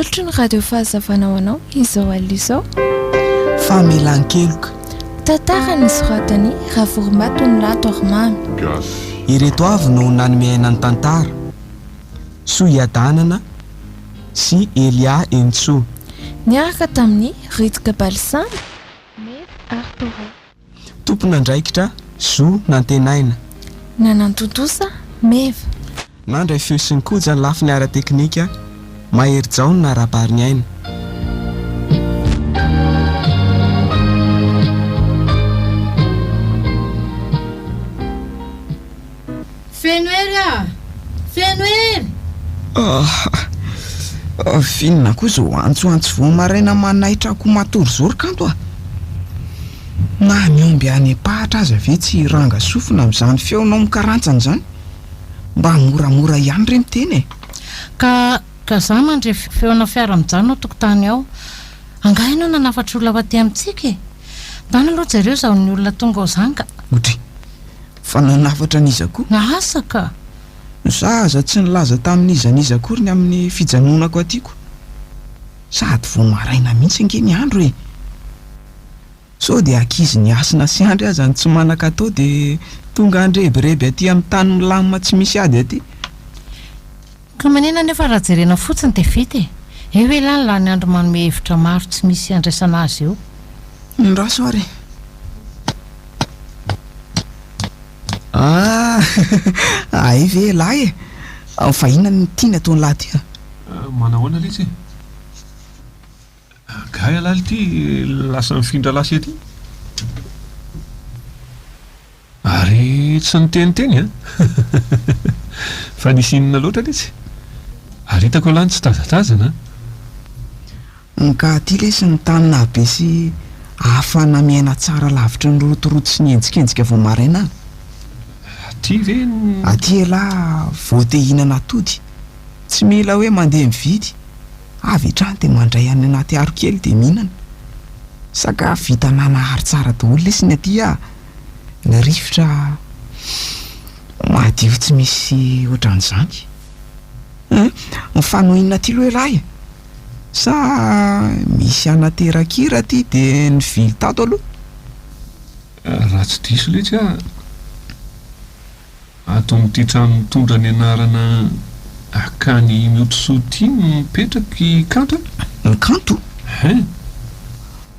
Misolotry ny radio fahazavana ho anao izao alina izao. Famelan-keloka. Tantara ny soratany Ravoromato ny Lato Armamy. Ireto avy no nanomeana ny tantara. Soiadanana sy Elia Entso. Niaraka tamin'ny Ritika Balsam, Meva Artoro. Tompon'andraikitra Zo Nantenaina. Nanantontosa Meva. Nandray feo sy ny koja ny lafiny ara-teknika Mahery Jao ny narabariny aina. Fenoera! Fenoera! Finina koa zao antsoantso vao maraina manaitra ko matory zoro kanto a. Na miomby any pahatra aza ve tsy ranga sofina amin'izany feonao mikarantsana izany? Mba moramora ihany re miteny e. Ka za mandre feona fiara mijanona tokotany ao. Angaha ianao nanafatra olona aty amintsika e. Tany aloha zareo zaho ny olona tonga ao zany ka. Otry, fa nanafatra an'iza koa? Naasa ka. Zaza tsy nilaza tamin'izaniza akory amin'ny fijanonako atyko. Sady vao maraina mihitsy nge ny andro e. So dia ankizy ny asina sy andry aza ny tsy manan-katao dia tonga andrebireby aty amin'ny tany milamina tsy misy ady aty. Ka manena nefa raha jerena fotsiny dia vita e. Eo hoe lany la ny andro manome hevitra maro tsy misy andraisana azy eo. Ndraso ary. Ay ve lahy e. Fa inona ny tiana ataony lahy ty? Manahoana letsy e. Gahy alaly ty lasa mifindra lasy aty. Ary tsy niteniteny a. Fa nisy inona loatra letsy. Ary hitako lany tsy tazatazana. Ka aty lesy ny tanina be sy ahafana miaina tsara lavitra ny rotoroto sy ny entsikenzika vao maraina. Aty ve aty ela vao te hihinana atody. Tsy mila hoe mandeha mividy. Avy hatrany dia mandray any anaty arokely dia mihinana. Saka vita nanahary tsara daholo lesy ny aty a. Ny rivotra madio tsy misy ohatran'izany. Mifanohinana aty loha lahy. Sa misy anaterakira aty dia ny vily tato aloha. Raha tsy diso letsy a. Ato amin'ity trano mitondra ny anarana akany mihotrosoty mipetraky kanto. Ny kanto?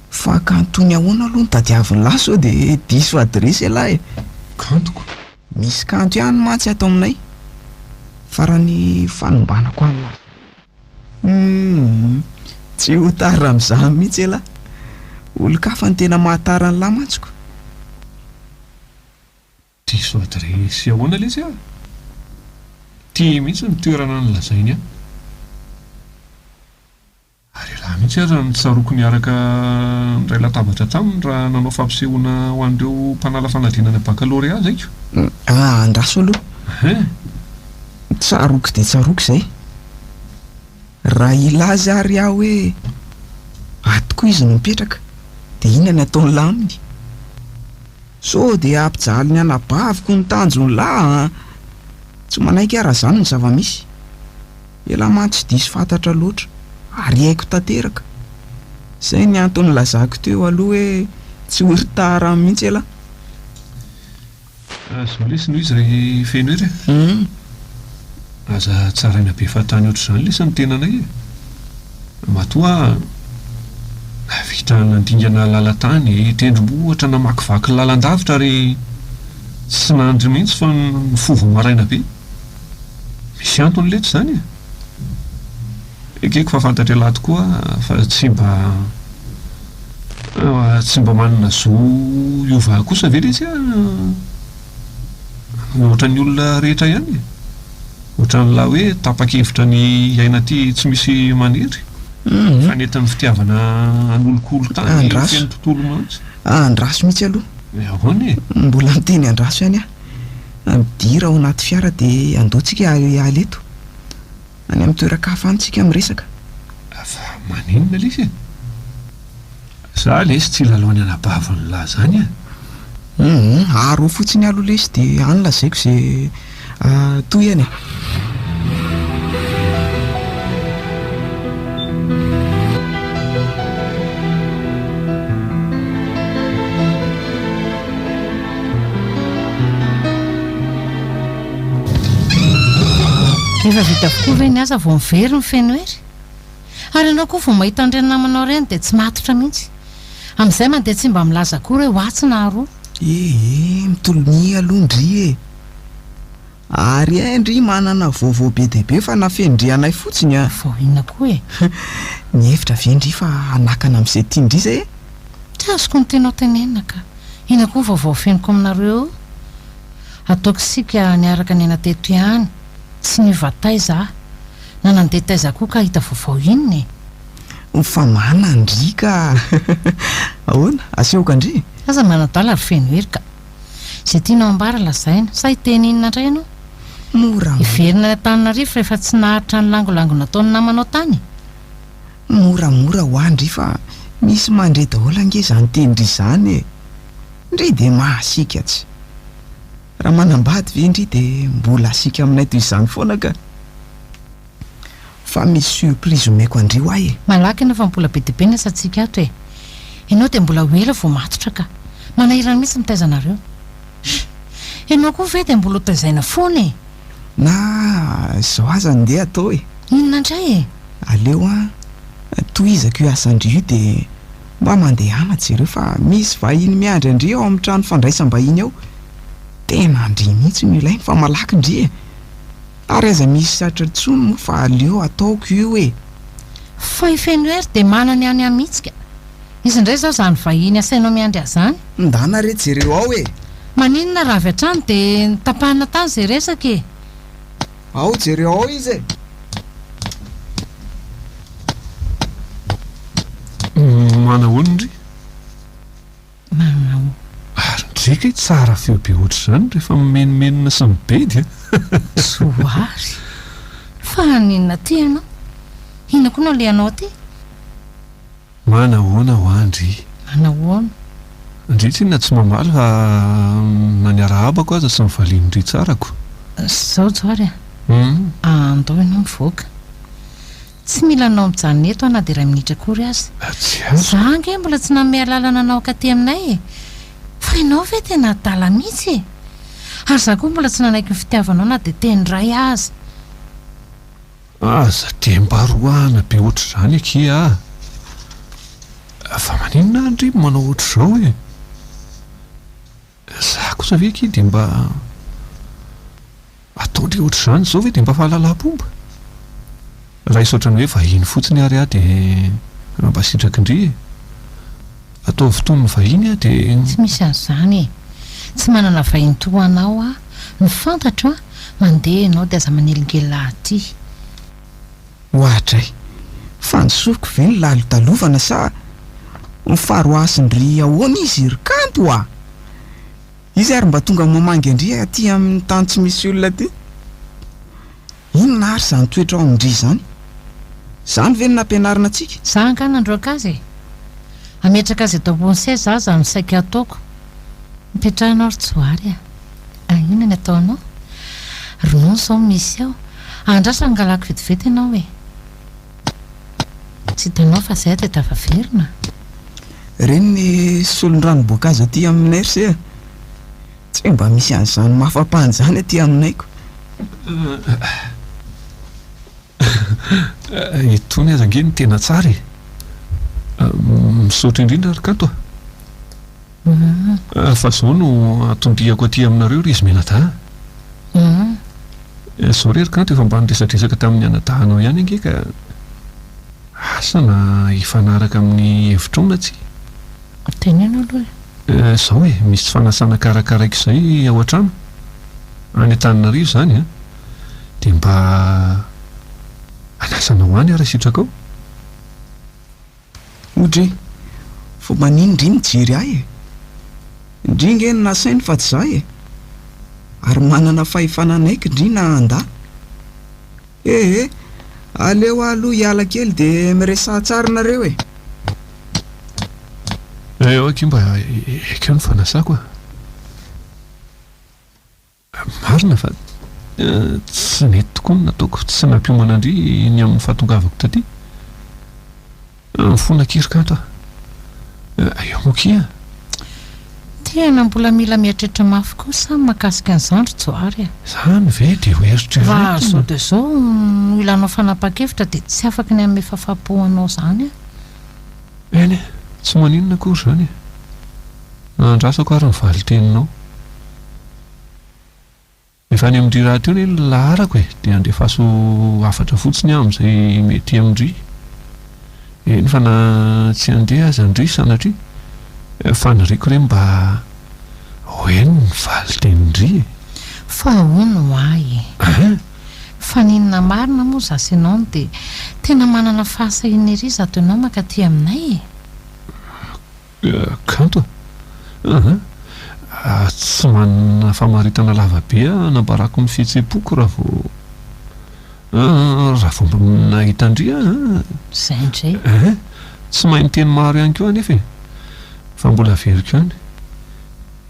Fa kanto ny ahoana aloha ny tadiavin'ny lahy sao dia diso adresy lahy. Kantoko? Misy kanto ihany mantsy ato aminay. Farany fanombanako any lahy. Tsy ho tara amin'izany mihitsy lahy. Olo-kafa ny tena mahatara ny lahy mantsiko. Diso adresy ahoana letsy a. Ty mihitsy ny toerana ny lazainy a. Ary laha mihitsy aza ny tsaroko niaraka ndray latabatra taminy raha nanao fampisehoana ho an'ireo mpanala fanadinana baccalauréat zaiko. Andraso aloha. Tsaroko dia tsaroko izay. Raha ilaza ary aho hoe atoko izy no mipetraka dia inona ny ataony laminy. So dia ampijaly ny anabaviko ny tanjony lahy. Tsy manaiky araha izany ny zava-misy. Ela mantsy diso fantatra loatra. Ary haiko tanteraka. Izay ny antony lazako teo aloha hoe tsy ho ritara mihitsy ela. Zao lesy noho izy ray Fenoera. Aza tsaraina be fatany ohatr'izany lesy ny tenanay e. Matoa vita nandingana lalan-tany tendrombohitra namakivaky lalan-davitra ary tsy nandry mihitsy fa nifovo maraina be. Misy antony letsy izany e. Ekeko fa fantatra lahy tokoa fa tsy mba manana zo iova kosa ve letsy a. Ohatran'ny olona rehetra ihany. Ohatran'la hoe tapa-kevitra ny aina ty tsy misy maniry. Fa nentin'ny fitiavana an'olokolo tany feno tontolo mantsy. Andraso mihitsy aloha. Ahoana e? Mbola miteny andraso ihany a. Midira ao anaty fiara dia andaontsika aleto. Any amin'ny toeran-kafantsika miresaka. Fa maninona lesy e? Za lesy tsy laloany anabavan'ny lahy zany a. Aro fotsiny aloha lesy dia any lazaiko izay toy eny e. rehefa vita avokoa ve ny asa vao mivery ny feno hery ary ianao koa vao mahita an'ireny namanao reny dia tsy matotra mihitsy amin'izay mandeha tsy mba milaza koa hoe hoatsy na roa mitolony aloha ndry e ary ndry manana vaovao be deaibe fa nafendrianay fotsiny a vao inona koa e ny hevitra vendry fa anakana amin'izay tia ndry zay e tsy azoko ny tenao tenenina ka ina koa vaovao feniko aminareo ataoko sika niaraka ny anateto ihany tsy nivataiza na nandeha taiza koa ka hita vaovao inona e fa mana ndry ka ahoana asehoka ndry aza manadala ary feno hery ka zay tianao ambara lazaina sa hiteny inona indray ianao mora iverina ny Antananarivo rehefa tsy naharitra ny langolango nataony namanao tany moramora ho andry fa misy mandre daholo ange zany tendry izany e ndry dia mahasika tsy raha manambady ve ndry dia mbola asika aminay toy izany foana ka fa misy surprise omeko andry ho ahy e malaky ianao fa mbola be diabe ny asantsika ato e ianao dia mbola hoela vao matotra ka manahirana mihitsy mitaizanareo ianao koa ve dia mbola hotaizaina foana e na zao aza ndeha atao e inona indray e aleo a tohizako io asandry io dia mba mandehana jereo fa misy vahiny miandry andry ao amin'ny trano fandraisam-bahiny ao tena andry mihitsy no ilainy fa malaky ndry e ary aza misy satra tsony moa fa aleo ataoko io e fa ifeno hery dia manany any amihitsika izy indray zao zany vahiny asainao miandry azany ndana re jereo ao e maninona raha avy hatrany dia nitapahana tany zay resaka e ao jereo ao izy e manahoana ndry manao ary ndrika i tsara feo be ohatr' izany rehefa mimenomenona sy mibedy a soary fa ninona ty ianao ina koa no lehanao ty manahoana ho andry manahoana ndry tsy na tsy mamaly fa naniara abako aza sy mivaliany ndry tsarako zao joary a andao ianao mivoaka tsy mila anao mijanona eto ana dia 2 minitra kory azy tsy azo za ange mbola tsy nanome lalana anao ka ty aminay e fa ianao ve tena adala mihitsy e ary za koa mbola tsy nanaiky ny fitiavanao na dia teny ray azy aza dia mbaroahana be ohatr' izany ake a fa maninona andry manao ohatr' izao e za kosa ve ake dia mba ataondry ohatr' izany zao ve dia mba fahalalam-pomba raha isotrany hoe vahiny fotsiny ary a dia mba sitraky indry e atao fotoany ny vahiny a dia tsy misy an'izany e tsy manana vahiny toa anao a ny fantatro a mandeha ianao dia aza manelingelina aty hoatray fa nisofiko ve ny lalo-talovana sa mifaroasindry ahoana izy rykanto a izy ary mba tonga mamangy andry aty amin'ny tany tsy misy olona ty inona ary zany toetra ao amindry zany zany ve ny nampianarina antsika za anga nandroaka azy e ametraka azy eto ambony seza za misaika ataoko mipetrahanao ry tsoary a inona ny ataonao ronono sao misy ao andrasa angalako vetivety ianao e tsy hitanao fa zay dia tavaverina reny ny solon-dranoboankazo aty aminay se tsy hoe mba misy an'izany mafampahany zany aty aminaiko itony aza nge ny tena tsara e misaotra indrindra ry kanto a fa zao no atondriako aty aminareo ry izy menata zao re ry kanto efa mba niresadresaka tamin'ny anadahanao ihany ange ka asana hifanaraka amin'ny hevitrona tsy tenenao aloha zao e misy tsy fanasana karakaraiko izay ao an-trano any Antananarivo zany a dia mba anasana ho any ara sitraka ao odry fa manino ndry mijery ahy e ndry nge ny nasainy fa tsy za e ary manana fahifananaiky ndry na anda aleo aloha hiala kely dia miresahtsarynareo e eo aky mba ekeo ny fanasako a marina fa tsy nety tokoa no nataoko tsy nampiomana andry ny amin'ny fahatongavako taty mifona kiry kanto a eo mokia tena mbola mila miatrehitra mafy kosa mahakasika an'izandro tsoary Izany ve dia ho heritra va zao dia zao no ilanao fanapa-kevitra dia tsy afaka ny amin'ny fahafapohanao izany eny tsy maninona akory izany andrasako ary nivaly teninao efa any amin'ndry raha teo ny laharako dia andefaso afatra fotsiny amin'izay mety amindry eny fa na tsy andeha aza andry sanatria faniriako ireny mba hoeny nivaly tenindry fa hono ho ahy fa ninona marina moa zasy ianao no dia tena manana fahasahina ery zato ianao makaty aminay kanto tsy manana famaritana lavabe nambarako ny fihetsem-poko raha vao nahita andria zay indray tsy mahay miteny maro ihany koa anefa fa mbola veriko ihany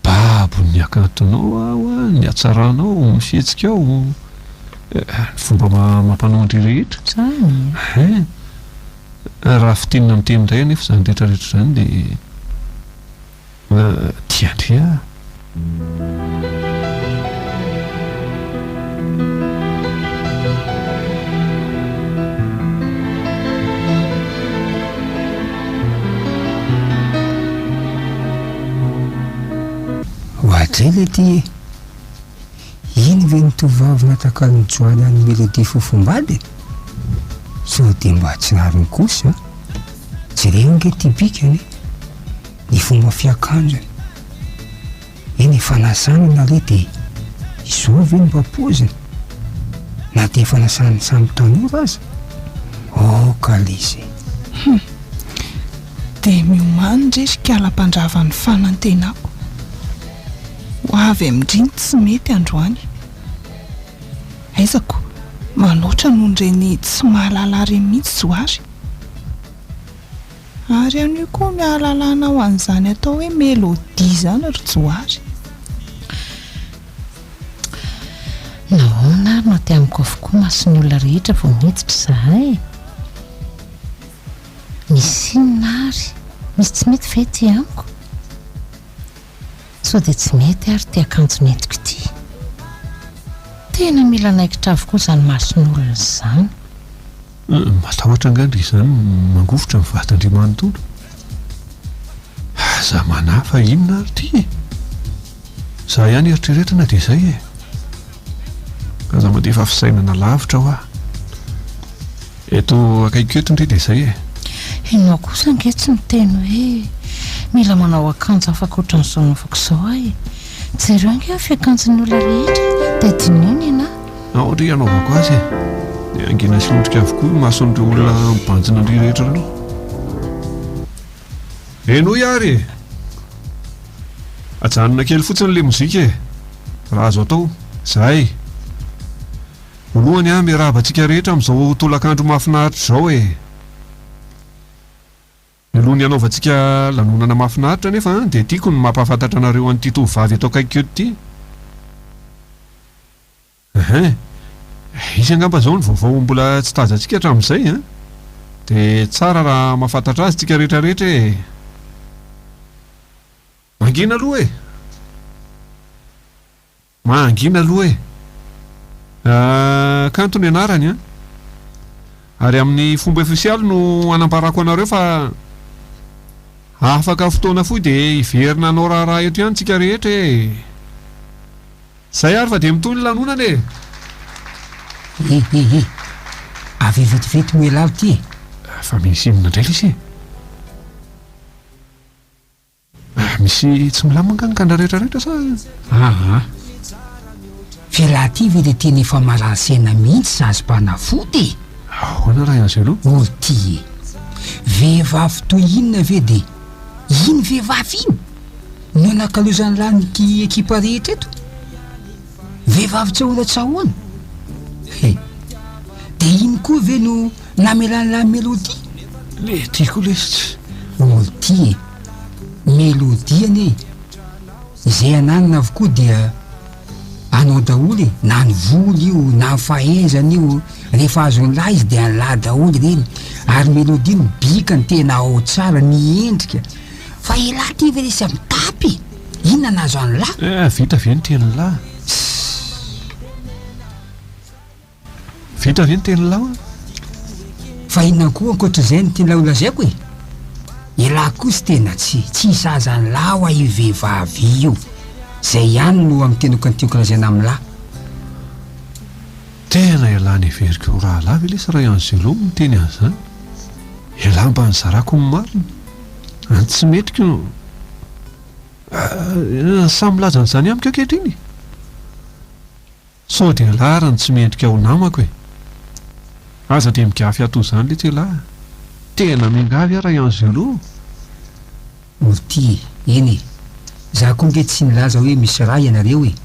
babo ny akantonao aho ny atsaranao ny fihetsika ao ny fomba mampanao andry rehetra zany raha fitinina miteny indray anefa izany rehetrarehetra izany dia tiandria hoatray le ty iny ve nitovavy natakalo ny joana ny melodie fofombady so dia mba tsirariny kosa jerenge tibikany ny fomba fiakanjony eny fanasana le dia izao ve ny mba poziny na dia fanasany samby tanora aza kalizy dia miomany ndresika ala-mpandravan'ny fanantenako ho avy amindriny tsy mety androany aizako manoatra noho ireny tsy mahalala reny mihitsy zoary ary an'io koa mihalalana ho an'izany atao hoe melodie zany ry joary nahoana ary no te amiko avokoa masony olona rehetra vao miditra zahay misy inona ary misy tsy mety ve ty amiko so dia tsy mety ary ty akanjo netiko ity tena mila naikitra avokoa izany mason'olona izany matahotra angandry izany mangofotra ny vatandrimanontolo za manafa inona ary ty za ihany eritreretana dia izay za mandefa fisainana lavitra ho eto akaiky eto indray dia izay ianao kosa nge tsy miteny hoe mila manao akanjo afaka ohatran'izao naovako izao ahy jereo ange fiakanjon'ny olona rehetra dia dininy ina ohatra ianaovako azy dia angena silondrika avokoa mason'ireo olona mibanjina andry rehetra reo enoy ary ajanona kely fotsiny le mozika raha azo atao zay voalohany miarabantsika rehetra amin'izao tolakandro mahafinaritra izao milohany anaovantsika lanonana mahafinaritra nefa dia tiako ny mampahafantatra anareo an'ity tovavy atao kaiky eto ity izy angamba zao ny vaovao mbola tsy tazantsika hatramin'izay dia tsara raha mahafantatra azy tsika rehetrarehetra mangina aloha mangina aloha kanto ny anarany ary amin'ny fomba ofisialy no anamparako anareo fa afaka fotoana foy dia iverina anao raha eto ihany tsika rehetra zay ary fa dia mitony ny lanonana avy vetivety moelalo ty fa misy inona indray izy misy tsy milamanganikandra rehetrarehetra sa fialahy ty ve dia tena efa malansena mihitsy zazy mpanafody ahoana raha azy aloha olo ty vehivavy toy inona ve dia iny vehivavy iny no nakalozany laniky ekipa rehetra eto vehivavy tsahoana tsahoana dia iny koa ve no namelanyla melodie le tiako lesitsy olo ty melodie ane izay ananina avokoa dia anao daholy na ny voly io na ny fahaizana io rehefa azony lahy izy dia anylahy daholy reny ary melodie ny bikany tena ao tsara ny endrika fa elahy ty ve resy amin'ny tapy iny inona nazo any lahy? Vita ve ny teny lahy? Vita ve ny teny lahy? Fa inona koa ankoatr'izay ny tena olazaiko e? Ilahy kosa tena tsy zaza ny lahy ho io vehivavy io. Zay ihany no amin'ny teny tiako lazaina amin'ny lahy. Tena ialahy ny everiko rahalahy ve lesy raha Angelo no teny an'izany? Ialahy mba nizarako ny marina. Any tsy metiko no samy laza n'izany amiko ankehitriny. Sao dia lahy tsy mendrika ho namako e. Aza dia migafy ato izany le tsialahy. Tena mingavy raha Angelo. Ty eny e, za koa nge tsy nilaza hoe misy raha ianareo e,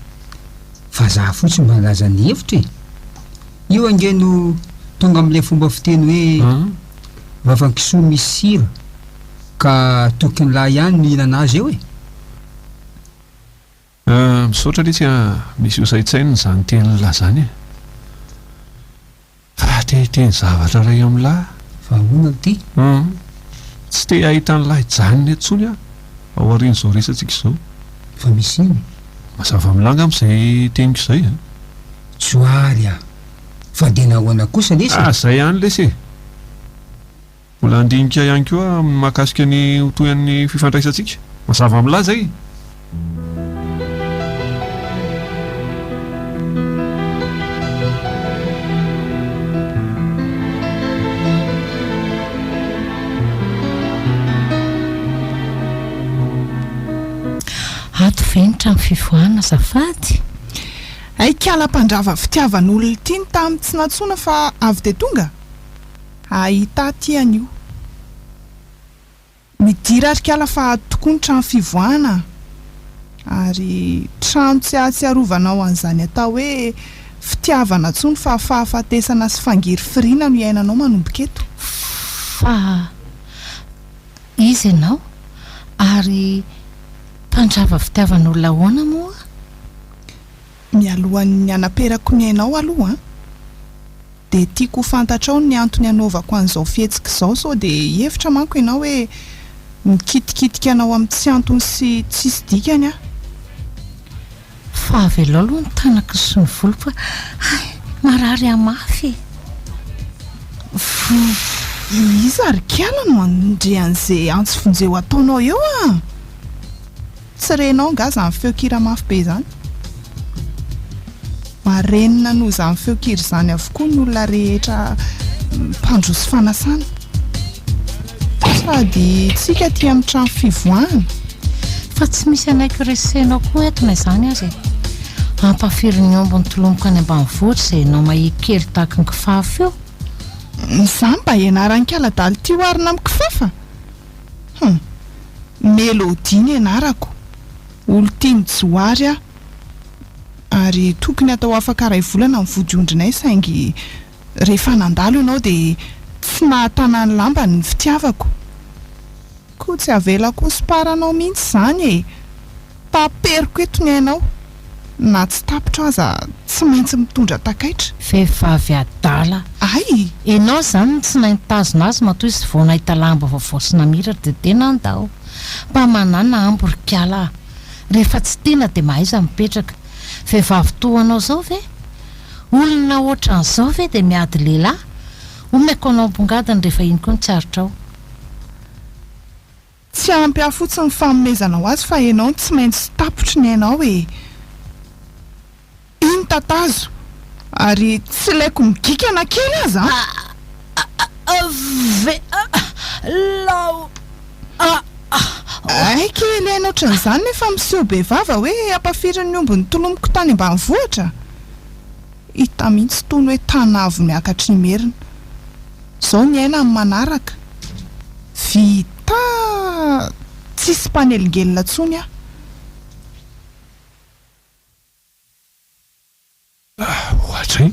fa za fotsiny mba nilaza ny hevitra e. Io ange no tonga amin'ilay fomba fiteny hoe vavan-kisoa misy sira ka tokony lahy ihany mihinana azy eo e. Misaotra le tsy misy osaitsainy izany teny lazany e. Fa teny zavatra ray amin'ny lahy. Fa hoana ty? Tsy te ahita ny lahy janony antsony ao aorian'izao resantsika izao. Fa misy iny? Mazava milanga amin'izay teniko izay a. Tsoary a. Fa dia nahoana kosa lesy? Zay ihany lesy e. Mbola andinika ihany koa mahakasika ny hotoan'ny fifandraisantsika. Mazava milaza zay. Ato venitra amin'ny fivoahana zafady. Kala-pandrava fitiavan'olona ity ny tamin'ny tsy natsoina fa avy dia tonga. Ahita ty an'io. Midirarikala fa tokoa ny trano fivoahana. Ary trano tsy ahatsiarovana ao an'izany atao hoe fitiavana tsony fa fahafatesana sy fangiry firiana no iainanao manomboka eto. Fa izy ianao ary mpandrava fitiavan'olona ahoana moa? Mialohan'ny anaperako ny ainao aloha dia tiako fantatrao ny antony anaovako an'izao fihetsika izao. Sao dia hevitra manko ianao hoe mikitikitika anao amin'ny tsy antony sy tsisy dikany a. Fa avelao aloha ny tanako sy ny volo fa marary amafy. Iza ary kiala no andrean'izay antsy fonjeo ataonao eo a. Tsy renao nga zany feokira mafy be zany. Marenina no zany feokiry zany avokoa ny olona rehetra mpandroso fanasana. Sady tsika ty amin'ny trano fivoahana. Fa tsy misy anaiky resenao koa etona izany azy. Ampafiry ny ombony tolomboka any ambanivohitra izay nao mahikely tahaka ny kifafa eo. Izany mba ianaran-kiala daly ty oarina amin'ny kifafa. Melody ny ianarako. Olo tiany joary a. Ary tokony atao afaka ray volana ny vodiondrinay saingy rehefa nandalo ianao dia tsy nahatana ny lamba ny fitiavako. Koa tsy avela kosiparanao mihitsy izany e. Taperiko eto ny ainao. Na tsy tapitra aza tsy maintsy mitondra takaitra. Vehivavy adala. Ay! Ianao zany tsy nahitazona azy matoa izy vao nahita lamba vaovao sy namiratra dia tena andao. Mba manana amborikala. Rehefa tsy tiana dia mahaiza mipetraka. Vehivavy toa anao zao ve? Olona ohatran' izao ve dia miady lehilahy? Omeko anao ambongadiny rehefa iny koa ny tsaritrao. Tsy ampy ahy fotsiny fanomezanao azy fa ianao tsy maintsy tapitra ny ainao e. Iny tatazo. Ary tsy laiko migikana kely aza. Lao. Ay kely hainao ohatran'izany nefa miseho be vava hoe ampafirin'ny ombony tolomboko tany ambanivohitra. Hita mihitsy tony hoe tanavo miakatry ny merina. Zao ny aina amin'ny manaraka. Vita tsisy panelingelina tsony a. Ohatra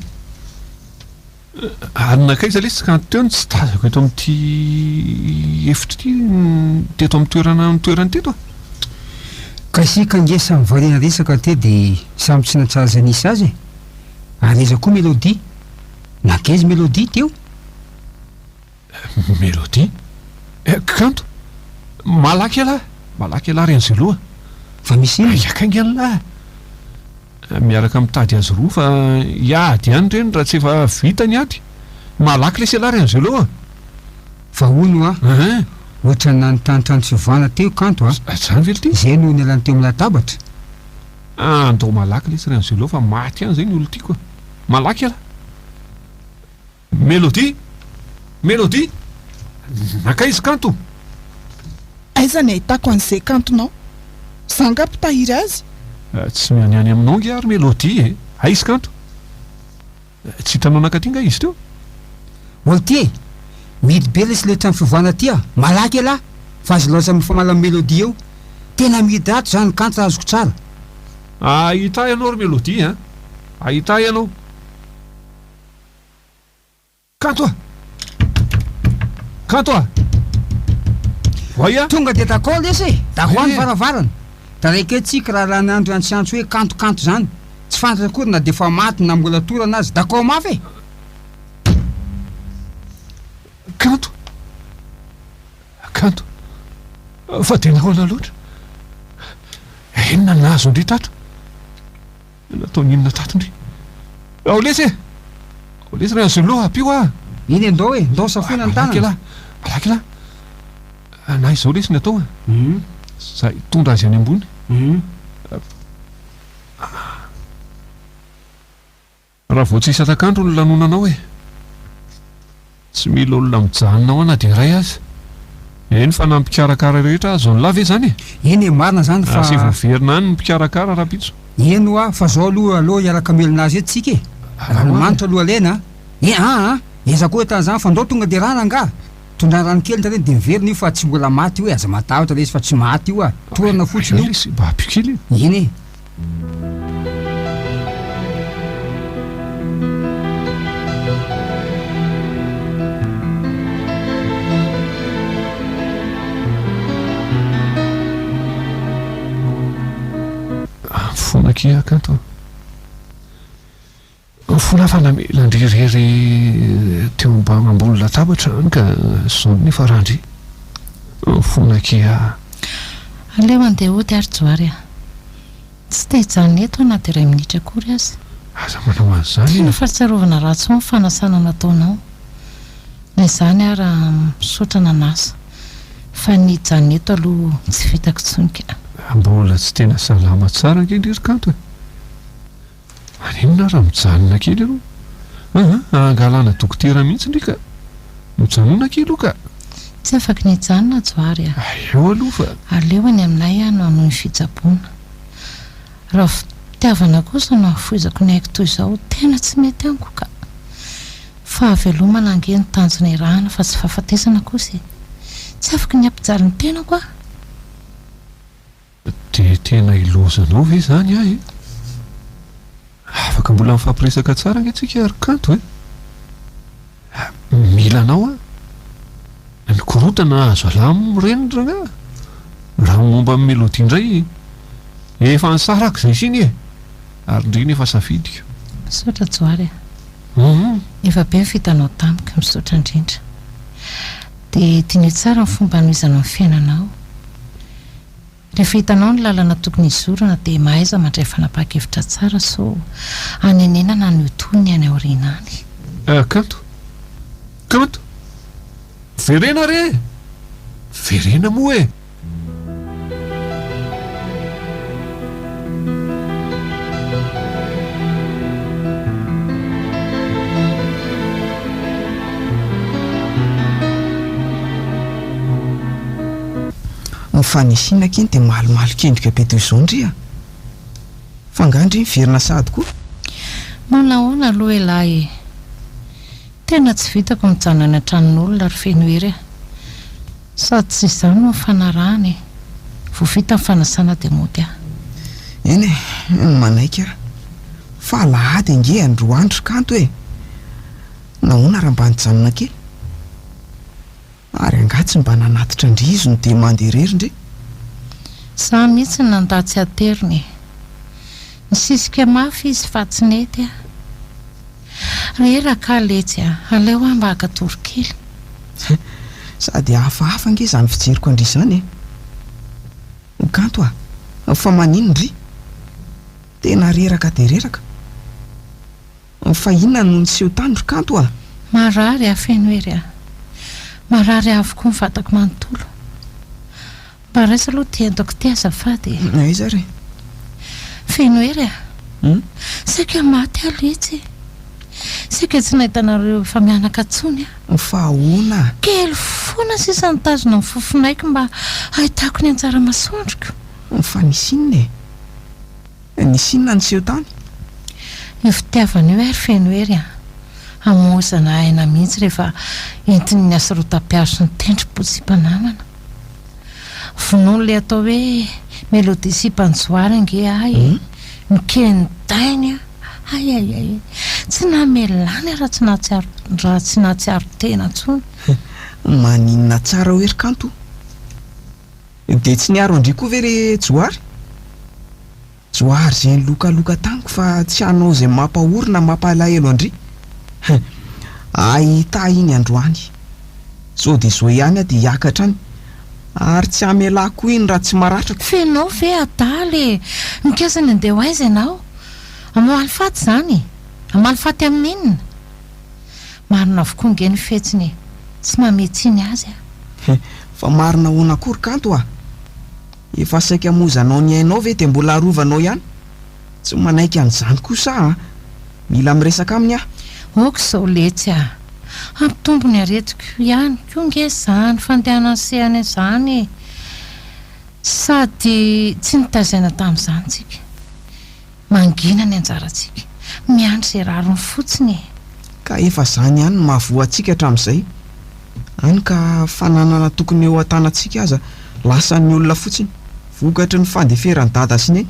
arinakaiza lesy ka teo tsy tazako eto amin'ity efitra ity teto amin'ny toerany teto Ka isika ngesa mivarena resaka te dia samy tsy natsara nisy azy. Areza koa melody. Nakaiza melody teo? Melody? Kanto? Malaky ala ry Angelo. fa misy iny iakaingalahy miaraka mitady azy roa fa iady ihany reny raha tsy efa vitany aty malaky le selary an'izay aloha fa ono ohatra nanontanitrano sivana teo kanto zany vely ty zay no nialany teo amin'ny latabatra andao malaky le selary an'izay aloha fa maty any zay ny olo tiako malaky ala Mélodie naka izy kanto aiza ny ahitako an'izay kantonao zanga mpitahiry azy tsy mianiany aminao nge ary Mélodie aizy kanto tsy hitanao nakatinga izy teo olo ty midy be le sy le trano fivana ty malaky ala fa azy loatra amin'ny famala Mélodie eo tena midy ato zany kanto azoko tsara ahita ianao ry Mélodie ahita ianao kanto voya tonga de d'accord lesy dahoany varavarana da raika tsika raha nandro antsiantso hoe kantokanto zany tsy fantatra akory na de fa maty na mbola torana azy d'accord mafy kanto fa tena hoana loatra inona nazo ndry tato nataony inona tato ndry ao lesy raha azo loha apio iny andao ndao safona ny tanana malaky la na izao lesy ny atao zay tondra azy any ambony raha vao tsisy atakandro ny lanonanao tsy mila olona mijanonao ana de ray azy eny fa na mpikarakara rehetra azo ny lave zany eny marina zany fa sy voaverina any ny mpikarakara raha pitso eno fa zao aloha iaraka melinazy eto tsika ranomanitra aloha lena eza koa tany zany fa ndao tonga de rana nga tondra rano kely ndrareny de miverina io fa tsy mbola maty io aza matahotra le izy fa tsy maty io torana fotsiny io mba apikely iny fonakia kanto fona fanamelandrirery teo mba mambony latabatra any ka zao nefa randry fonakia aleo andeha ody ary joary tsy te hijanona eto anaty iray minitra akory azy aza manao an'izany tena fahatsarovana ratsy ho ny fanasana nataonao na izany ary misaotra nanasa fa ny hijanona eto aloha tsy vitako tsonika mbola tsy tena salama tsara nkendry ry kanto aninona raha mijanona kely aloha angalana dokotera mihitsy ndrika mijanona kely aloha ka tsy afaka ny hijanona joary eo aloha fa aleoany aminay no anoho ny fitsaboana raha fitiavana kosa no afoizako ny haiko toy izao tena tsy mety amiko ka fa avelomana ange ny tanjona irahana fa tsy fahafatesana kosa tsy afaka ny ampijaly ny tenako de tena ilozanao ve zany afaka mbola mifampiresaka tsara angatsika ary kanto milanao ny korotana azo alamo renindra raha momba amin'ny Mélodie indray efa nisarako zay siny ary indriny efa safidika misaotra joary efa be mifitanao tamika misaotra indrindra de tiany tsara ny fomba anoizana ny fiainanao rehefa hitanao ny lalana tokony izorana de mahaiza mandray fanapahakevitra tsara so anenenana ny otony any aoriana any kanto verena re verena moa mifanisina keny de malomalo kendrika be toy izao ndry fangandry miverina sady koa manahoana aloha elahy tena tsy vitako mijanona tranon'olona ry feno ery sady tsy izany no fanarahany vo vita mifanasana de mody eny manaika fa alahady ange andro andro kanto nahoana raha mba nijanona kely ary angatsy mba nanatitra ndrizo ny de manderery ndre za mihitsy ny nandatsy ateriny nisisika mafy izy fa tsy nety reraka letsy aleo mba hakatoro kely sady hafahafa nge zany fijeriko andry zany kanto fa maninondry tena reraka de reraka fa inona no niseho tandro kanto a marary afeno ery a marary avokoa mivatako manontolo mba raisa aloha tientako ty azafady aiza re feno ery a saika maty aletsy saika tsy nahitanareo efa mianaka atsony a fa ahoana kely foana sisa nitazona ny fofonaiky mba ahitako ny anjara masondriko fa nisinona e nisinona niseho tany io fitiavana io ary feno ery a amozana aina mihitsy rehefa entiny ny asarotam-piazo sy ny tendrim-potsy-panamana vonono le atao hoe melodie sy mpanjoary ange ay mikeny dainy a ayayay tsy namelany raha tsy nahatsiaro tena ntsony maninona tsara hoery kanto de tsy niaro andry koa ve re joary zay nylokaloka taniko fa tsy hanao zay mampahorina mampalahelo andry ahita iny androany so de zo ihany a de hiakatra any ary tsy amelako iny raha tsy maratrako fenao ve adaly mikasany andeha ho aiza ianao amaly faty zany amaly faty amin'inona marina avokoa nge ny fetsiny tsy mametsy iny azy a fa marina hoana akory kanto a efa saika mozanao ny ainao ve de mbola arovanao ihany tsy manaiky an'izany kosa a mila miresaka aminy ah oko zao letsy a ampitombo ny aretiko ihany ko nge zany fandehanasehany zany sady tsy nitazaina tamin'izany tsika mangina ny anjaratsika miandry zay rarony fotsiny ka efa zany ihany mahavoatsika hatramin'izay any ka fananana tokony eo an-tanatsika aza lasan'ny olona fotsiny vokatry ny fandeferany dada sy neny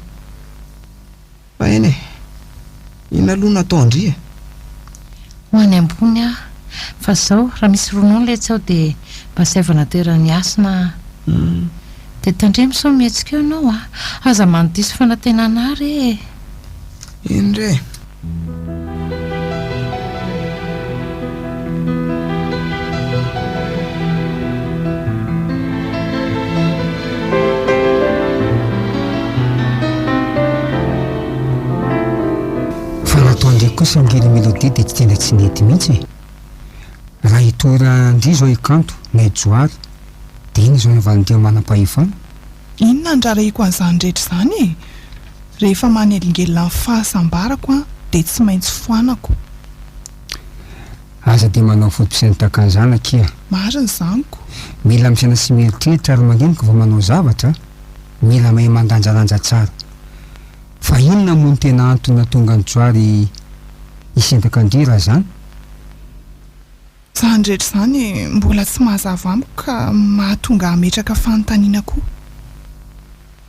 fa eny e ina aloha natao andry e ho any ambony a fa zao raha misy ronono letsy aho de mba saivana terany asina de tandremo sao mihetsika eo ianao a aza manodisy fanantenana ary eny re ndraiky kosa ngely melodie de tsy tena tsy nety mihitsy raha hitora andry zao ikanto na ijoary de iny zao nyvalondia manam-pahefana inona andraraiko an'izany rehetra zany rehefa manelingelina ny fahasambarako a de tsy maintsy foanako aza de manao fotopisainy takan'izany akia mariny zaniko mila misaina sy mieritreritra ary mangeniko vao manao zavatra mila mahay mandanjalanja tsara fa inona moa ny tena antony tonga ny joary isentaka andry raha zany zany rehetra zany mbola tsy mahazava amiko ka mahatonga ametraka fanontaniana koa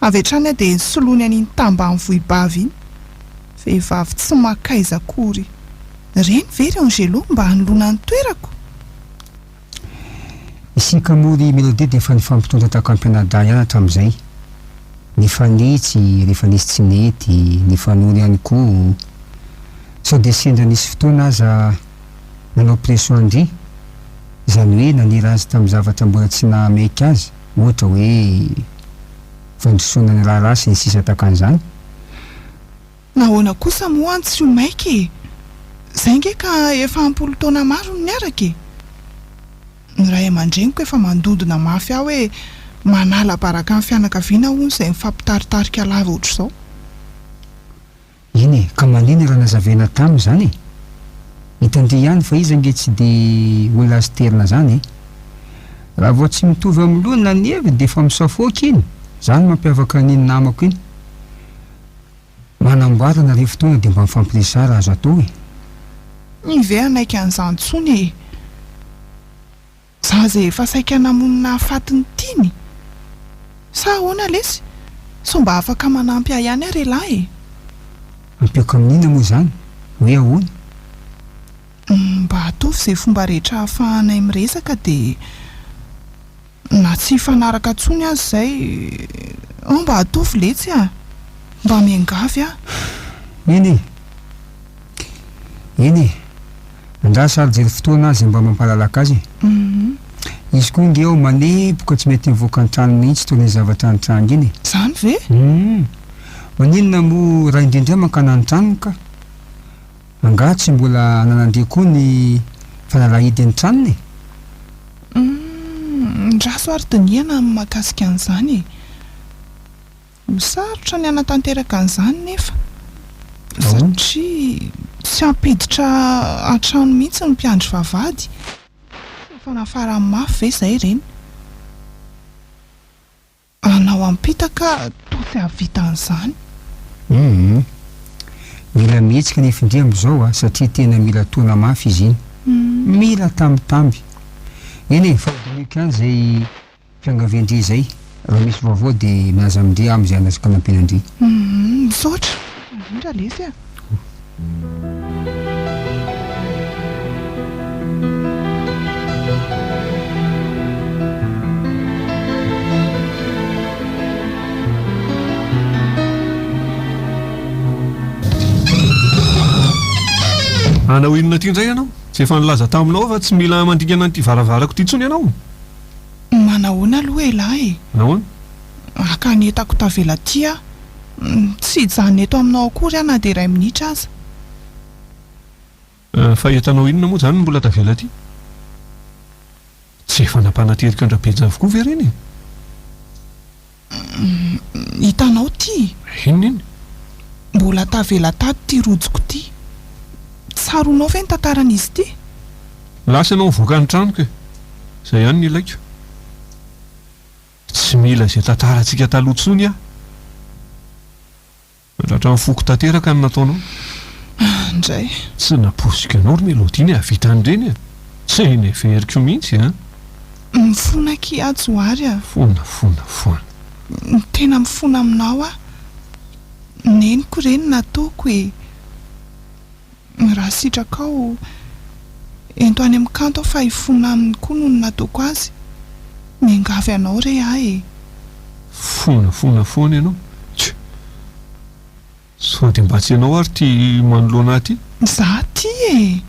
avy hatrany a de nsolony an'iny tambany vohibavy iny vehivavy tsy makaiza akory reny ve reo ny geloa mba hanolona ny toerako isika mory melodie de efa nifampitondra tako am-pianada ihany hatramin'izay ny fanitsy rehefa nisy tsy nety ny fanory ihany koa sao de sendra nisy fotoana aza nanao pression andry zany hoe nanira azy tamin'ny zavatra mbola tsy nahamaiky azy ohatra hoe fandrosoana ny raha rasy ny sisa takan'izany nahoana kosa moa tsy ho maiky zay nge ka efa ampolo taona maro ny miaraka ny ray aman-dreniko efa mandondona mafy aho hoe manala baraka amin'ny fianakaviana hono izay mifampitaritarika lava ohatr' izao iny e ka maniny raha nazavena taminy zany hitandry ihany fa izy nge tsy de olona azy terina zany raha vao tsy mitovy amin'lohana ny evy de efa misafoaka iny zany mampiavaka n'iny namako iny manamboarana re fotoana de mba mifampiresara azo atao e nive anaiky an'izany tsony e za zay efa saika namonina fatiny tiany sa ahoana lesy so mba afaka manampy ahy ihany ary lahy e ampiako amin'ina moa zany hoe ahoana mba atovy zay fomba rehetra ahafahanay miresaka de na tsy fanaraka tsony azy zay mba atovy letsy a mba miangavy a eny andraha sary jery fotoana azy mba mampalalaka azy izy koa nge ao manempoka tsy mety mivoaka an-trano mihitsy toy ny zavatra an-trano iny zany ve maninona mo raha indrindray mankana an-tranony ka anga tsy mbola nanandre koa ny fanalahidy an-tranony raso ary diniana mahakasika an'izany misarotra ny anatanteraka an'izany nefa satria tsy ampiditra an-trano mihitsy ny mpiandry vavady fanafarany mafy ve izay ireny anao ampitaka to tsy havita an'izany mila mihetsika nefa indray am'izao satria tena mila tona mafy izy iny mila tambitamby eny e fadiniko any zay fiangavendry zay raha misy vaovao de miaza amindre am'izay anasaka nampianandry misaotra indrindra lesy a anao inona ty indray ianao tsy efa nilaza taminao fa tsy mila mandingana nyity varavarako ty ntsony ianao manahoana aloha elahy nahoana akanetako tavela ty a tsy hijanona eto aminao akory ana de 2 minitra aza fa etanao inona moa zany mbola tavela ty tsy efa nampanaterika andrabejy avokoa ve reny hitanao ty inona iny mbola tavela tady ty rojoko ty tsaronao ve ny tantaran'izy ty lasa ianao mivoaka ny tranoko e zay ihany ny ilaiko tsy mila zay tantarantsika talohantsony ratra mifoko tanteraka ny nataonao indray tsy naposika anao ry melodiny havita an'ireny tsy neveriko mihitsy mifona kiajoary a fona tena mifona aminao a neniko ireny nataoko e raha sitrakao ento any amin'ny kanto fa hifona aminy koa noho ny nataoko azy miangavy anao re e fona ianao sao de mba tsy ianao ary ty manoloana ty za ty e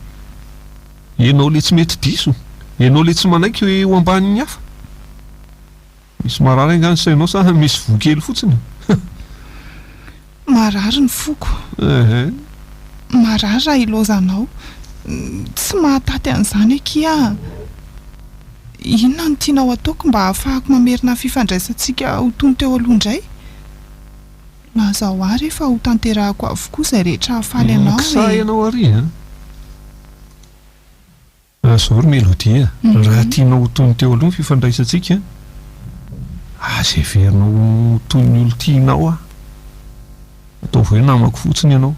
ianao le tsy mety diso ianao le tsy manaiky ho ambanin'ny hafa misy marary angany sainao sa misy vokely fotsiny marary ny foko marary raha ilozanao tsy mahataty an'izany akia inona no tianao ataoko mba ahafahako mamerina fifandraisantsika ho tony teo aloha indray lazao ary efa ho tanterahako avokoa izay rehetra hafaly anao sa ianao ary zao ry melodia raha tianao ho tony teo aloha ny fifandraisantsika aza everinao toy ny olo tianao ataovy hoe namako fotsiny ianao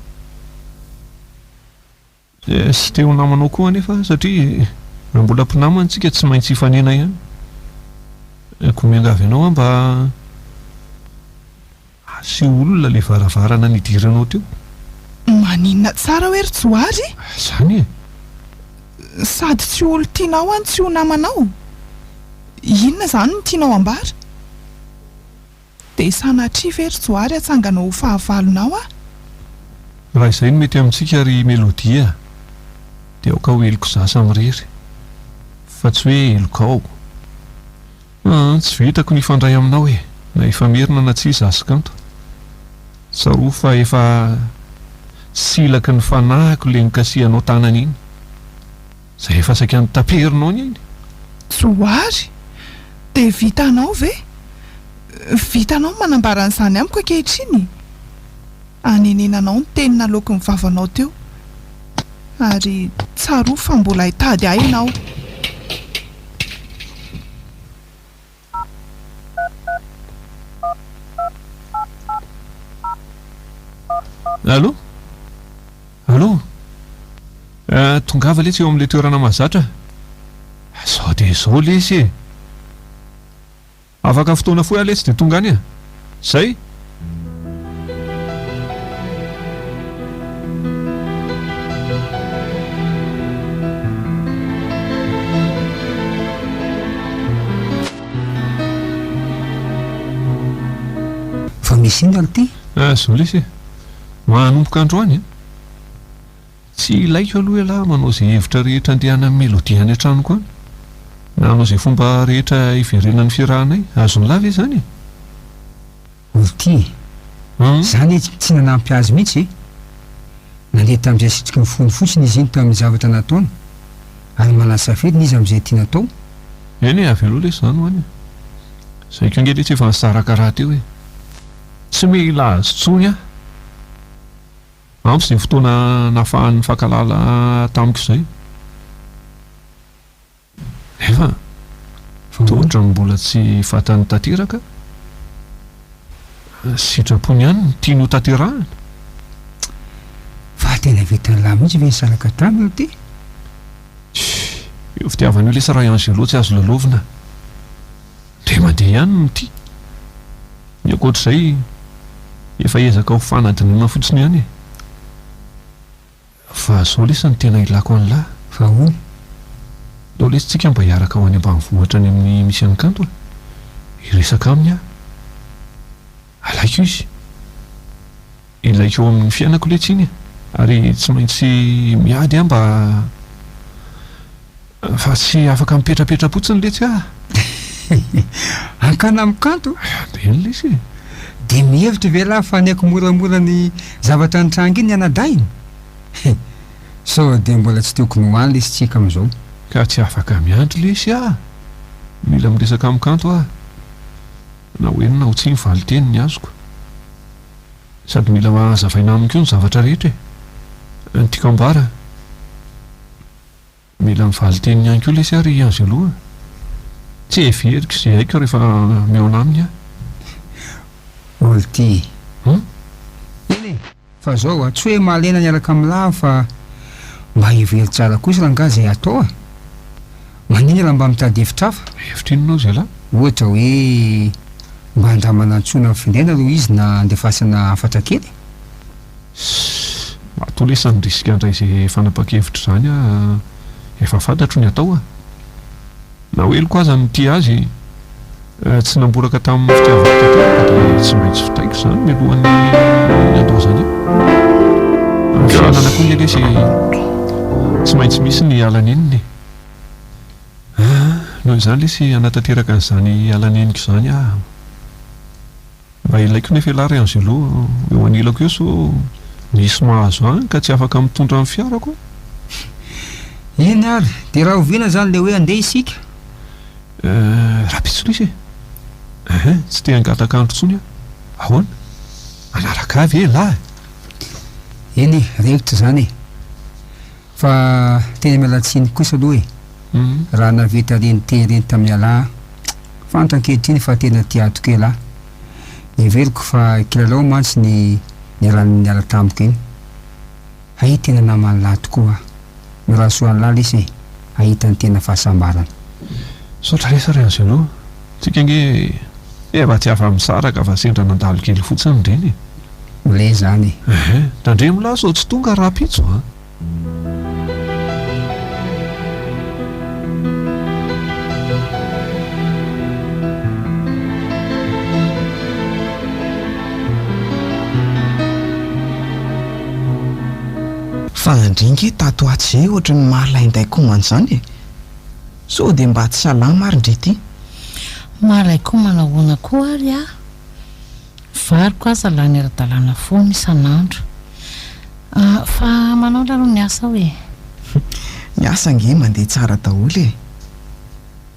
sy teo namanao koa nefa satria mbola mpinamantsika tsy maintsy hifanena ihany ko miangavy anao mba sy olona le varavarana nidiranao teo maninona tsara hoe ry joary zany sady tsy olo tianao any tsy ho namanao inona zany ny tianao ambara de sanatria ve ry joary atsanganao ho fahavalonao raha izay no mety amintsika ry melodia de aoka ho eloko zasa amirery fa tsy hoe eloko ao tsy vitako ny fandray aminao na efa merina na tsy zasakanto tsaroa fa efa silaka ny fanahiko le nikasihanao tanana iny zay efa saika ny taperinao ny iny joary de vitanao ve vitanao manambaran'izany amiko ankehitriny anenenanao ny tenina loako ny vavanao teo ary tsaroa fa mbola hitady ahy ianao allo tongava lesy eo amin'le toerana mahazatra sao de zao lesy afaka fotoana foy aletsy de tonga any zay fa misy iny ary ty zao lesy manomboka androany tsy ilaiko aloha elahy manao zay hevitra rehetra andehana amin'ny melodia any an-tranoko any nanao izay fomba rehetra iverenan'ny fiarahanay azony lava izy zany olty zany tsy nanampy azy mihitsy nandeha tamin'izay sitriky ny fony fotsiny izy iny tamin'ny zavatra nataony ary manasafidiny izy amin'izay tia natao eny avy aloha le zany hoany zay ko angely tsy efa nysaraka raha teo hoe tsy mila azy tsony a ampy izay fotoana nafahan'ny fankalala tamiko izay nefa tohatra ny mbola tsy fatany tanteraka sitrapony ihany ny tiany ho tanterahana fa tena vitany lahy mihitsy ve nisaraka taminy ty eo fitiavana io lesa raha ianzy aloha tsy azo lalovina ndre mandeha ihany no ty ny akoatr'izay efa ezaka ho fanadinana fotsiny ihany fa zao lesa ny tena ilako an'lahy fa hono leo lesitsika mba hiaraka ho any ambanivohitra any amin'ny misy an'kanto iresaka aminy a alaiko izy ilaiko eo amin'ny fiainako letsy iny ary tsy maintsy miady a mba fa tsy afaka mipetrapetra-potsiny letsy a ankana amin'kanto deny lesy de mihevitra ve lahy fa niaiko moramora ny zavatra nitranga iny anadainy so de mbola tsy tokony hoany lesy tsika am'izao ka tsy afaka miandry lesy a mila miresaka amin'kanto a na hoenina ho tsy mivaly teny ny azoko sady mila mahazavaina amiko ny zavatra rehetra ny tiako ambara mila mivaly teny ihany koa lesy ary azy aloha tsy everiko izay haiko rehefa miaona aminy a olty eny fa zao a tsy hoe mahalena niaraka am'lahy fa mba hivery tsara kosa raha nga zay atao a maniny raha mba mitady hevitra hafa hevitra inonao zay lahy ohatra hoe mba andramana antsona findaina aloha izy na andefasana afatra kely ato lesa ny risika andray izay fanapa-kevitra zany a efa fantatro ny atao a na hoeloko aza ny tia azy tsy namboraka tamin'ny fitiavako tanteraka dia tsy maintsy fitaiko zany mialohan'ny andao zany amin'ny fiainana koa ny lesy tsy maintsy misy ny alaneniny noho izany lesy anatanteraka an'izany alaneniko zany a mba ilaiko nefa ilary an'izay aloha eo anilako eo so misy mahazo any ka tsy afaka mitondra amin'ny fiarako eny ary de raha oviana zany le hoe andeha isika raha pitsolisa tsy te hangatakandro tsony a ahoana manaraka avy lahy eny revitra zany fa tena mialatsiny kosa aloha raha naveta reny tereny tamin'ny alahy fantankehitriny fa tena tiatoka lahy everiko fa kilalao mantsy ny ala tampoka iny hay tena namany lahy tokoa no raha soan'ny lahy lesy ahitany tena fahasambarana sotra resa ry azy aloha tsika nge efa tsy afa misaraka fa sendra nandalo kely fotsiny reny le zany tandremo lahy so tsy tonga raha pitso a fa andringy tato aty zay ohatra ny mahalainday komana zany so de mba tsy salama ary ndre ty mahalay komana hoana koa ary a variko aza lany ara-dalàna foana isan'andro fa manao laloha ny asa hoe ny asa nge mandeha tsara daholo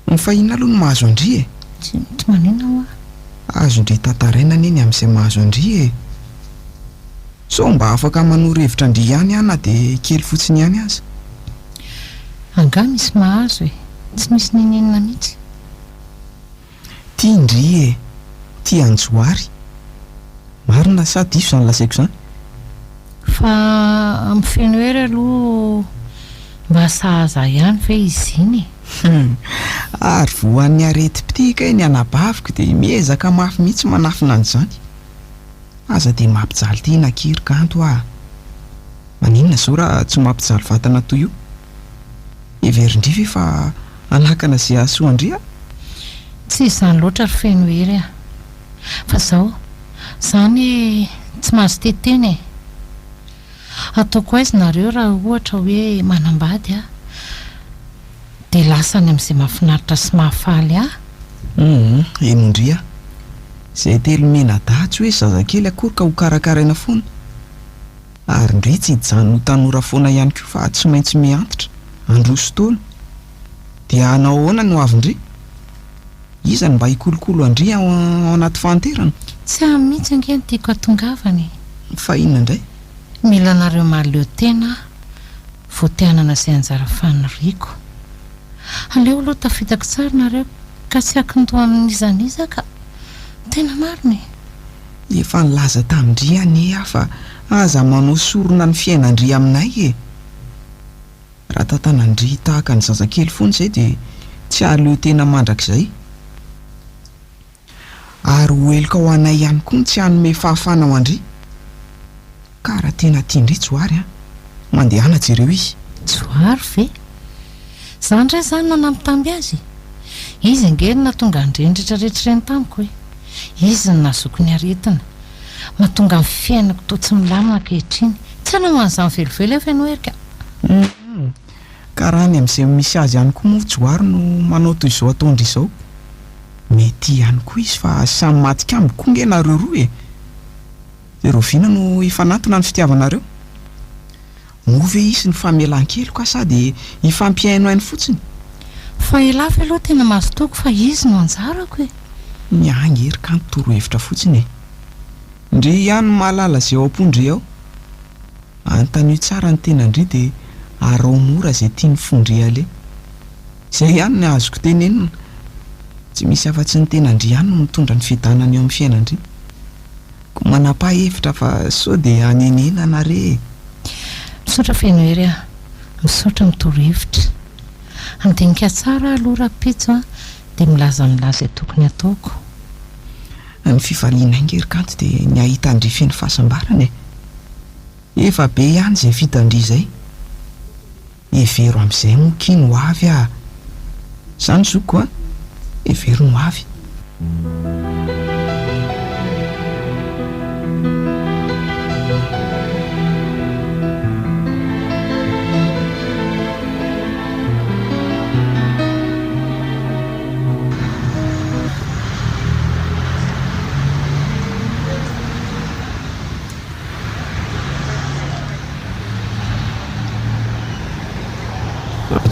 ny fahina aloha ny mahazo andry tsy manina hoa azo ndre tantaraina neny amin'izay mahazo andry so mba afaka manoro hevitra andry ihany ana de kely fotsiny ihany aza anga misy mahazo tsy misy ninenina mihitsy tia ndry tia anjoary marina sady iso zany lasaiko zany fa amin'ny feno hery aloha mba sahaza ihany ve izy iny ary voan'ny areti-pitika ny anabaviko de miezaka mafy mihitsy manafina an'izany aza de mampijaly ty nakiry-kanto maninona zao raha tsy mampijaly vatana toy io everindrivy fa anakana zay asoandria tsy izany loatra ry feno hery fa zao zany tsy mahazo teteny ataoko aizy nareo raha ohatra hoe manambady dia lasany amin'izay mahafinaritra sy mahafaly ahy. Enondria izay telo mena datsy hoe zazakely akory ka ho karakaraina foana ary ndre tsy hijanona ho tanora foana ihany koa fa tsy maintsy miantitra androso taona dia hanao ahoana no avindre izany mba hikolokolo andria ao anaty fahanterana. Tsy ahy mihitsy angeny tiako atongavany. Fa inona indray? Mila anareo mahaleo tena voatehanana izay anjara faniriako. Aleo aloha tafitako tsara nareo ka tsy akindoha amin'izaniza ka tena marina. Efa nilaza tamindria anie aho fa aza manao sorona ny fiainandria aminay e. Raha tantanandria tahaka ny zazakely foana izay dia tsy ahaleo tena mandrakizay. Ary hoelika ho anay ihany koa ny tsy hanome fahafana ao andria. Ka raha tena tiandry Joary mandehana jereo izy. Joary ve? Zany indray zany nanampitamby azy. Izy angelina tonga andrendritra rehetra reny tamiko hoe izy ny nazoko ny aretina mahatonga ny fiainako toa tsy milamina ankehitriny. Tsy hanao an'izany velively efa ianao erika. Ka raha ny amin'izay misy azy ihany koa moa Joary no manao toy izao ataondry izao. Mety ihany koa izy fa samy matika amby koa nge nareo roa e. Dia Rovina no ifanatona ny fitiavanareo. Moa ve izy ny famelan-kelo ka sady ifampiaino ainy fotsiny? Fa elafy aloha tena mahazotoko fa izy no anjarako e. Miangery kanto toro hevitra fotsiny e. Ndre ihany mahalala izay ao am-pondry ao. Antanio tsara ny tenandry dia arao mora izay tiany fondry ale. Izay ihany ny azoko tenenina. Tsy misy afa-tsy ny tenandry ihany no mitondra ny fidanany eo amin'ny fiainandry. Ko manapa-hevitra fa sao dia hanenena nare. Misaotra feno ery aho. Misaotra mitoro-hevitra. Andinika tsara aloha rapitso dia milaza tokony ataoko. Ny fifaliana ingery kanto dia ny ahita andry feno fahasambarana e. Efa be ihany izay fitandry izay. Evero amin'izay moa kiny ho avy ah. Zany zoko a. Evero no avy.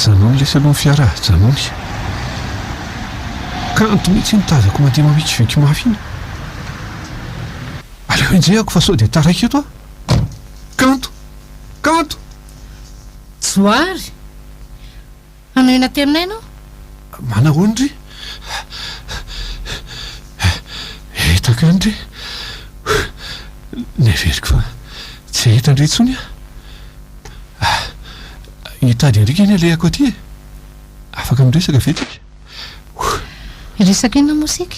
Janony lesy aloha ny fiara janony. Kanto mihitsy nitazako mandeha mawitsy veky mafy iny. Aleo enjehako fa sao dia taraiky eto ah. Kanto! Kanto! Joary! Anao ena teninay ianao? Manahoana ry? Hitako ihany ry. Neveriko fa tsy hitandry intsony ah. Hitady andrika iny alehako aty e. Afaka miresaka vetika. Resaka inona mosika?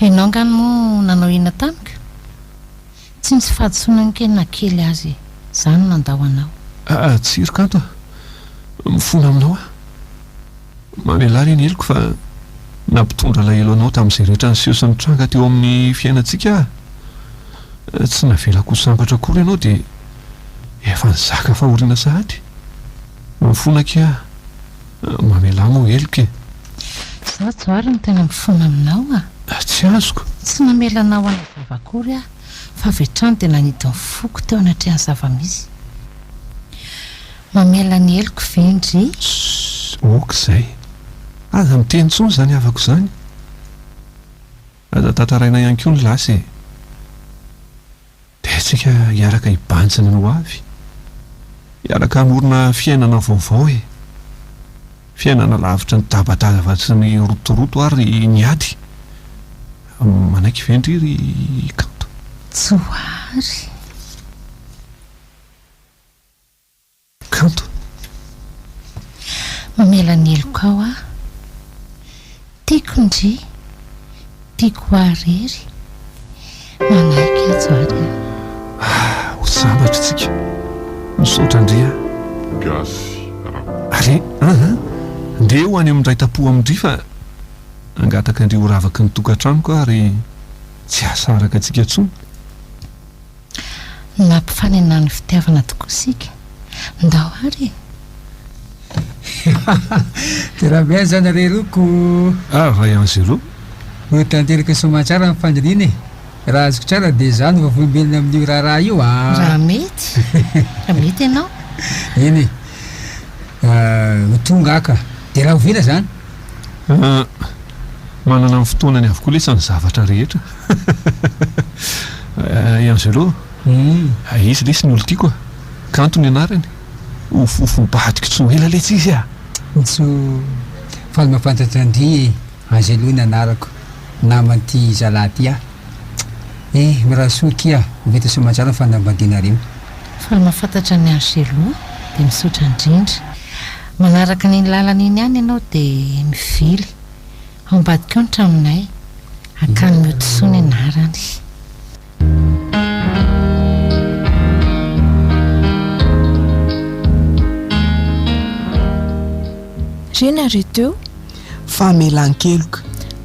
Ianao ngany moa nanao ina tamika? Tsy nisy fahadisoana kenina kely azy. Zany nandao anao. Tsiry kanto mifona aminao ah. Mamelary eny heliko fa nampitondra lahelo anao tamin'izay rehetra niseho sy nitranga teo amin'ny fiainantsika. Tsy navela ko sambatra akory ianao dia efa nizaka fa oriana sahady. Mifona kia mamela moa heliko e. Zaho Joary no tena mifona aminao ah. Tsy azoko. Tsy namela anao ana zavakory ah, fa vetrany dia nanidiny foko teo anatrehan'ny zavamisy. Mamela ny heliko vendry. Okizay. Aza miteny intsony zany avako zany. Aza tantaraina ihany koa ny lasa e. Dia tsika hiaraka hibantsina no avy. Hiaraka hanorina fiainana vaovao e. Fiainana lavitra ny tabatava sy ny rotoroto ary ny ady. Manaiky vendry ry kanto. Joary. Kanto. Mamela ny heliko ao ah. Tiako ndry. Tiako arery. Manaiky a Joary. Ho sambatra tsika. Misaotra ndria. Gasy. Are, ndeha ho any amin'indray tapo amindry fa angataka andry ho ravaky ny tokantranoko ary tsy asaraka antsika intsony. Nampifanenana ny fitiavana tokoa sika. Ndao ary. de raha miany zany areroko va ihany zero tanteraka somatsara ny fandriny raha azoko tsara de zany vavombelona amin'io raharaha io raha mety ianao eny ho tonga aka de raha hovela zany manana ny fotoanany avokoa lesany zavatra rehetra ihany zero izy lesy ny olo tiako a kanto ny anarany ofobahatiko tsy ho ela letsy izy so faly mahafantatra andry azy aloha ny anarako namanty zalahy ty miraha soky vita somatsara ny fanambadianareo faly mahafantatra ny azeloa de misotra indrindra manaraka ny lalan'iny ihany ianao de mivily ambadika eo ny traminay akany miotosoa ny anarany rena reteo famelan-keloka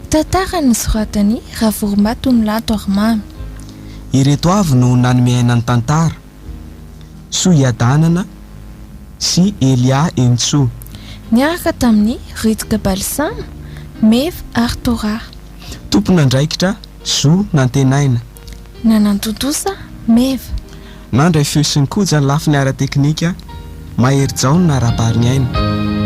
tantara ny soratany raha voromato milato ary mamy ireto avy no nanomeaina ny tantara Soiadanana sy Elia Entso niaraka tamin'ny Ritika Balsam Meva ary Tora tompona andraikitra Zo nantenaina nanantontosa Meva nandray feo sy ny koja ny lafiny ara teknika Mahery Jao ny narabariny aina